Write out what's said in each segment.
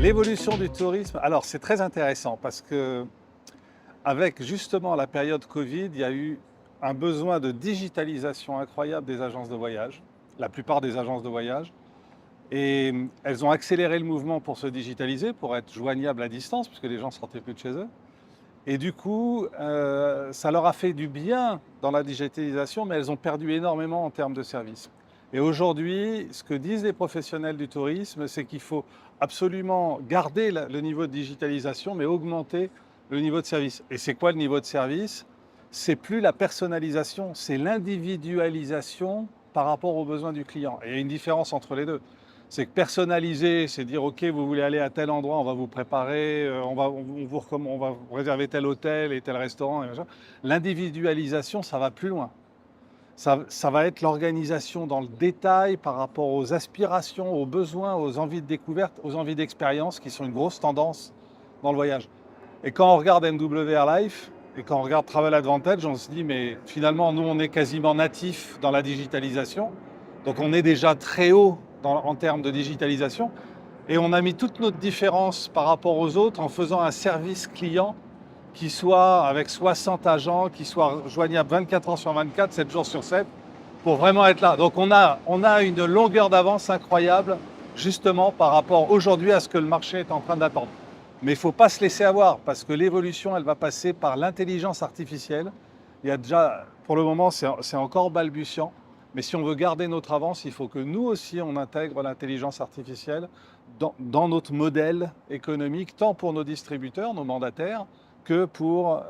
L'évolution du tourisme, alors c'est très intéressant parce que avec justement la période Covid, il y a eu un besoin de digitalisation incroyable des agences de voyage, la plupart des agences de voyage. Et elles ont accéléré le mouvement pour se digitaliser, pour être joignables à distance, puisque les gens ne sortaient plus de chez eux. Et du coup, ça leur a fait du bien dans la digitalisation, mais elles ont perdu énormément en termes de services. Et aujourd'hui, ce que disent les professionnels du tourisme, c'est qu'il faut absolument garder le niveau de digitalisation, mais augmenter le niveau de service. Et c'est quoi le niveau de service? C'est plus la personnalisation, c'est l'individualisation par rapport aux besoins du client. Et il y a une différence entre les deux. C'est que personnaliser, c'est dire, OK, vous voulez aller à tel endroit, on va vous préparer, on va vous réserver tel hôtel et tel restaurant. Et machin. L'individualisation, ça va plus loin. Ça va être l'organisation dans le détail par rapport aux aspirations, aux besoins, aux envies de découverte, aux envies d'expérience qui sont une grosse tendance dans le voyage. Et quand on regarde MW Life et quand on regarde Travel Advantage, on se dit, mais finalement, nous, on est quasiment natifs dans la digitalisation. Donc on est déjà très haut en termes de digitalisation. Et on a mis toute notre différence par rapport aux autres en faisant un service client qui soit avec 60 agents, qui soit joignable 24 heures sur 24, 7 jours sur 7, pour vraiment être là. Donc on a une longueur d'avance incroyable, justement par rapport aujourd'hui à ce que le marché est en train d'attendre. Mais il ne faut pas se laisser avoir, parce que l'évolution, elle va passer par l'intelligence artificielle. Il y a déjà, pour le moment, c'est encore balbutiant. Mais si on veut garder notre avance, il faut que nous aussi, on intègre l'intelligence artificielle dans notre modèle économique, tant pour nos distributeurs, nos mandataires, que pour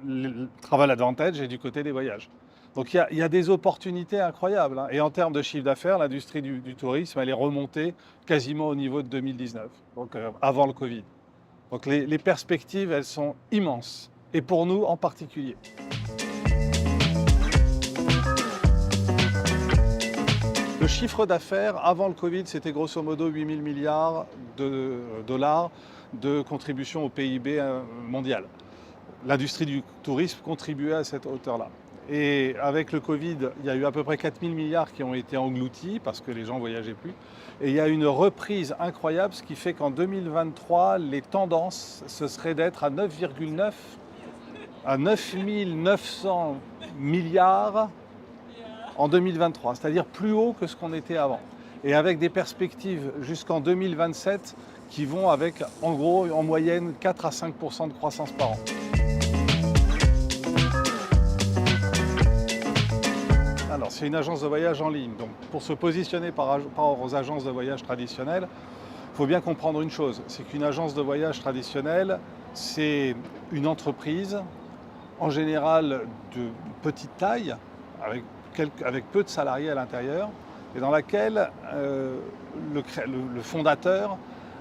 le Travel Advantage et du côté des voyages. Donc il y a des opportunités incroyables. Et en termes de chiffre d'affaires, l'industrie du tourisme, elle est remontée quasiment au niveau de 2019, donc avant le Covid. Donc les perspectives, elles sont immenses. Et pour nous en particulier. Le chiffre d'affaires avant le Covid, c'était grosso modo 8 000 milliards de dollars de contribution au PIB mondial. L'industrie du tourisme contribuait à cette hauteur-là. Et avec le Covid, il y a eu à peu près 4 000 milliards qui ont été engloutis parce que les gens ne voyageaient plus. Et il y a une reprise incroyable, ce qui fait qu'en 2023, les tendances, ce serait d'être à 9,9 à 9 900 milliards en 2023, c'est-à-dire plus haut que ce qu'on était avant. Et avec des perspectives jusqu'en 2027 qui vont avec, en gros, en moyenne, 4 à 5% de croissance par an. Alors, c'est une agence de voyage en ligne. Donc, pour se positionner par rapport aux agences de voyage traditionnelles, il faut bien comprendre une chose, c'est qu'une agence de voyage traditionnelle, c'est une entreprise, en général de petite taille, avec peu de salariés à l'intérieur, et dans laquelle le fondateur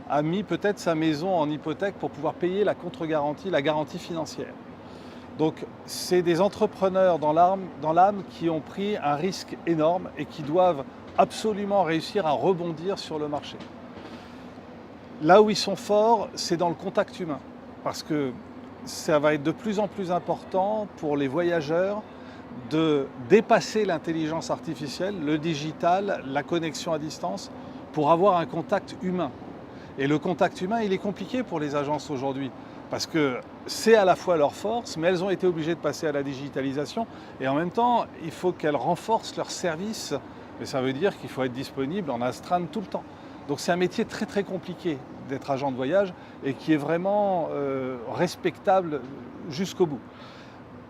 a mis peut-être sa maison en hypothèque pour pouvoir payer la contre-garantie, la garantie financière. Donc c'est des entrepreneurs dans l'âme qui ont pris un risque énorme et qui doivent absolument réussir à rebondir sur le marché. Là où ils sont forts, c'est dans le contact humain, parce que ça va être de plus en plus important pour les voyageurs de dépasser l'intelligence artificielle, le digital, la connexion à distance, pour avoir un contact humain. Et le contact humain, il est compliqué pour les agences aujourd'hui, parce que c'est à la fois leur force, mais elles ont été obligées de passer à la digitalisation, et en même temps, il faut qu'elles renforcent leurs services, et ça veut dire qu'il faut être disponible en astreinte tout le temps. Donc c'est un métier très très compliqué d'être agent de voyage, et qui est vraiment respectable jusqu'au bout.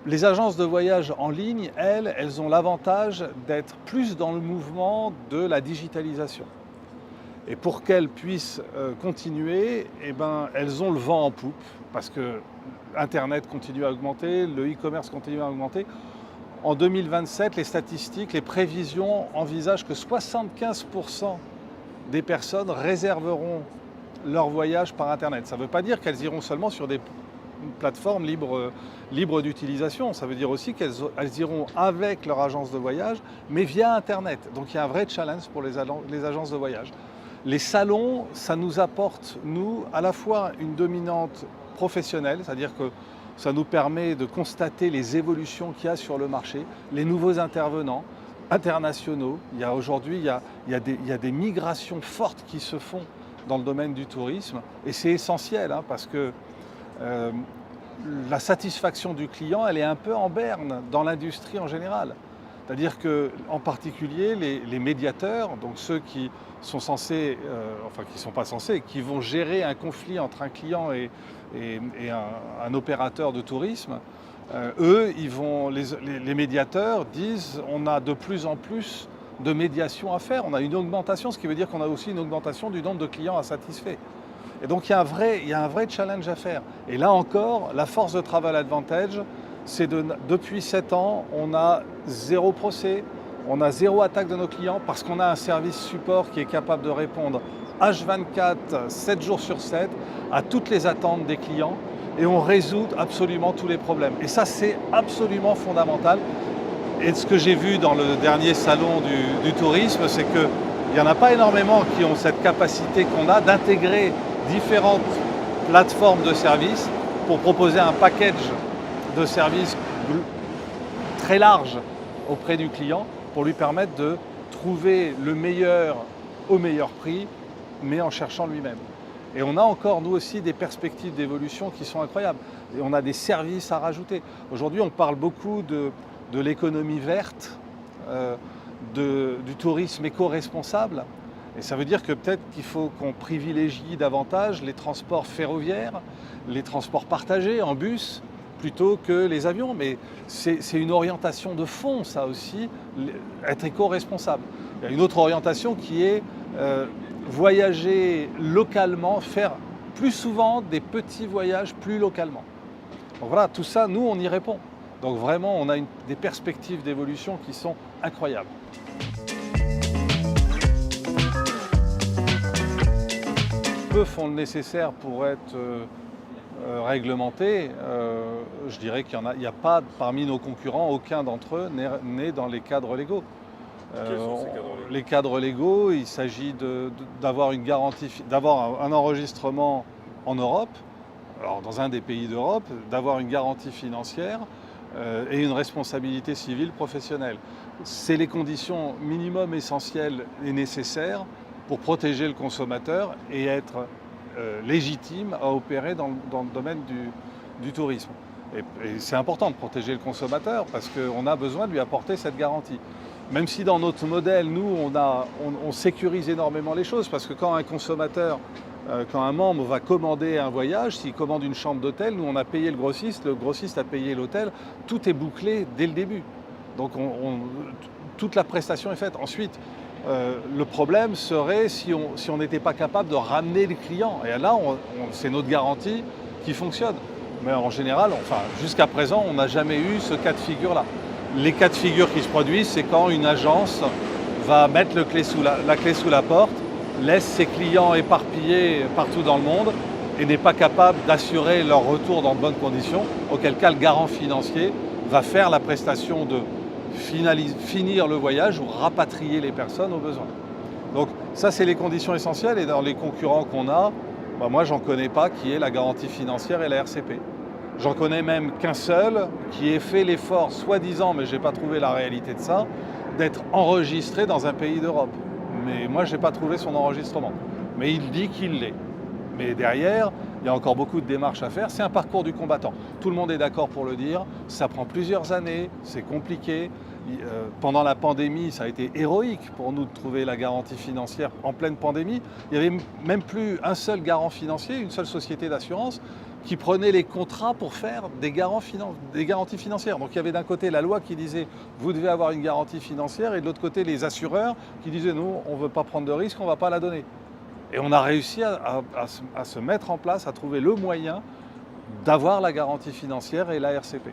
Les agences de voyage en ligne, elles ont l'avantage d'être plus dans le mouvement de la digitalisation. Et pour qu'elles puissent continuer, elles ont le vent en poupe, parce que Internet continue à augmenter, le e-commerce continue à augmenter. En 2027, les statistiques, les prévisions envisagent que 75% des personnes réserveront leur voyage par Internet. Ça ne veut pas dire qu'elles iront seulement sur des plateformes libres d'utilisation. Ça veut dire aussi qu'elles iront avec leur agence de voyage, mais via Internet. Donc il y a un vrai challenge pour les agences de voyage. Les salons, ça nous apporte, nous, à la fois une dominante professionnelle, c'est-à-dire que ça nous permet de constater les évolutions qu'il y a sur le marché, les nouveaux intervenants internationaux. Aujourd'hui, il y a des migrations fortes qui se font dans le domaine du tourisme. Et c'est essentiel hein, parce que euh, la satisfaction du client, elle est un peu en berne dans l'industrie en général. C'est-à-dire qu'en particulier, les médiateurs, donc ceux qui sont censés, enfin qui ne sont pas censés, qui vont gérer un conflit entre un client et un opérateur de tourisme, eux, les médiateurs disent on a de plus en plus de médiation à faire, on a une augmentation, ce qui veut dire qu'on a aussi une augmentation du nombre de clients à satisfaire. Et donc il y a un vrai challenge à faire. Et là encore, la force de Travel Advantage, c'est depuis 7 ans, on a 0 procès, on a 0 attaque de nos clients parce qu'on a un service support qui est capable de répondre H24, 7 jours sur 7, à toutes les attentes des clients et on résout absolument tous les problèmes. Et ça, c'est absolument fondamental. Et ce que j'ai vu dans le dernier salon du tourisme, c'est qu'il n'y en a pas énormément qui ont cette capacité qu'on a d'intégrer différentes plateformes de services pour proposer un package de services très large auprès du client pour lui permettre de trouver le meilleur au meilleur prix, mais en cherchant lui-même. Et on a encore, nous aussi, des perspectives d'évolution qui sont incroyables. Et on a des services à rajouter. Aujourd'hui, on parle beaucoup de l'économie verte, du tourisme éco-responsable. Et ça veut dire que peut-être qu'il faut qu'on privilégie davantage les transports ferroviaires, les transports partagés en bus, plutôt que les avions. Mais c'est une orientation de fond, ça aussi, être éco-responsable. Il y a une autre orientation qui est voyager localement, faire plus souvent des petits voyages plus localement. Donc voilà, tout ça, nous, on y répond. Donc vraiment, on a des perspectives d'évolution qui sont incroyables. Peu font le nécessaire pour être réglementés. Je dirais qu'il n'y a pas parmi nos concurrents, aucun d'entre eux n'est dans les cadres légaux. Quels sont ces cadres légaux ? Les cadres légaux, il s'agit d'avoir une garantie, d'avoir un enregistrement en Europe, alors dans un des pays d'Europe, d'avoir une garantie financière et une responsabilité civile professionnelle. C'est les conditions minimum essentielles et nécessaires pour protéger le consommateur et être légitime à opérer dans le domaine du tourisme. Et c'est important de protéger le consommateur parce qu'on a besoin de lui apporter cette garantie. Même si dans notre modèle, nous, on sécurise énormément les choses parce que quand un consommateur, quand un membre va commander un voyage, s'il commande une chambre d'hôtel, nous on a payé le grossiste a payé l'hôtel, tout est bouclé dès le début. Donc toute la prestation est faite. Ensuite, le problème serait si on n'était pas capable de ramener les clients. Et là, c'est notre garantie qui fonctionne. Mais en général, enfin, jusqu'à présent, on n'a jamais eu ce cas de figure-là. Les cas de figure qui se produisent, c'est quand une agence va mettre la clé sous la porte, laisse ses clients éparpillés partout dans le monde et n'est pas capable d'assurer leur retour dans de bonnes conditions, auquel cas le garant financier va faire la prestation de finir le voyage ou rapatrier les personnes au besoin. Donc ça, c'est les conditions essentielles et dans les concurrents qu'on a, moi, j'en connais pas qui est la garantie financière et la RCP. J'en connais même qu'un seul qui ait fait l'effort, soi-disant, mais je n'ai pas trouvé la réalité de ça, d'être enregistré dans un pays d'Europe. Mais moi, je n'ai pas trouvé son enregistrement. Mais il dit qu'il l'est. Mais derrière, il y a encore beaucoup de démarches à faire. C'est un parcours du combattant. Tout le monde est d'accord pour le dire. Ça prend plusieurs années, c'est compliqué. Pendant la pandémie, ça a été héroïque pour nous de trouver la garantie financière en pleine pandémie. Il n'y avait même plus un seul garant financier, une seule société d'assurance qui prenait les contrats pour faire des garanties financières. Donc il y avait d'un côté la loi qui disait vous devez avoir une garantie financière et de l'autre côté les assureurs qui disaient nous on ne veut pas prendre de risque, on ne va pas la donner. Et on a réussi à se mettre en place, à trouver le moyen d'avoir la garantie financière et la RCP.